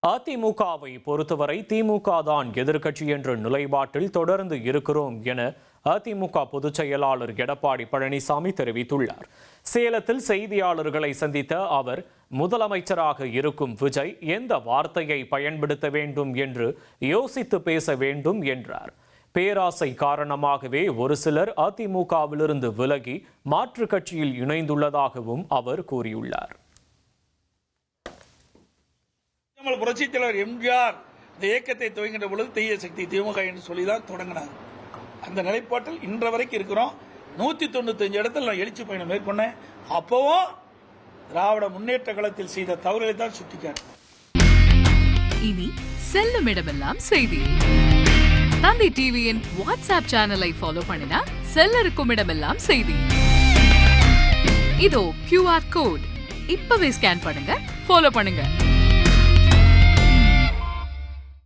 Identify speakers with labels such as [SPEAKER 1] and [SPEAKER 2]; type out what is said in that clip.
[SPEAKER 1] அதிமுகவை பொறுத்தவரை திமுக தான் எதிர்க்கட்சி என்ற நிலைப்பாட்டில் தொடர்ந்து இருக்கிறோம் என அதிமுக பொதுச் செயலாளர் எடப்பாடி பழனிசாமி தெரிவித்துள்ளார். சேலத்தில் செய்தியாளர்களை சந்தித்த அவர், முதலமைச்சராக இருக்கும் விஜய் எந்த வார்த்தையை பயன்படுத்த வேண்டும் என்று யோசித்து பேச வேண்டும் என்றார். பேராசை காரணமாகவே ஒரு சிலர் அதிமுகவிலிருந்து விலகி மாற்றுக் கட்சியில் இணைந்துள்ளதாகவும் அவர் கூறியுள்ளார்.
[SPEAKER 2] புரட்சித் தலைவர் எம்ஜிஆர் இந்த இயக்கத்தை துவங்கின்ற பொழுது தீய சக்தி திமுக என்று சொல்லிதான் தொடங்கினார். அந்த நிலைப்பாட்டில் இன்ற வரைக்கும் இருக்கிறோம். 195 இடத்துல நான் எழுச்சி பயணம் மேற்கொண்டேன். அப்பவும் திராவிட முன்னேற்ற களத்தில் செய்த தவறுகளை தான் சுட்டிக்காட்டு.
[SPEAKER 3] இனி செல்லும் இடமெல்லாம் செய்தி. தந்தை டிவியின் வாட்ஸ்அப் சேனலை ஃபாலோ பண்ணினா செல்ல இருக்கும் இடமெல்லாம் செய்தி. இதோ QR கோட் இப்பவே ஸ்கேன் பண்ணுங்க, ஃபாலோ பண்ணுங்க.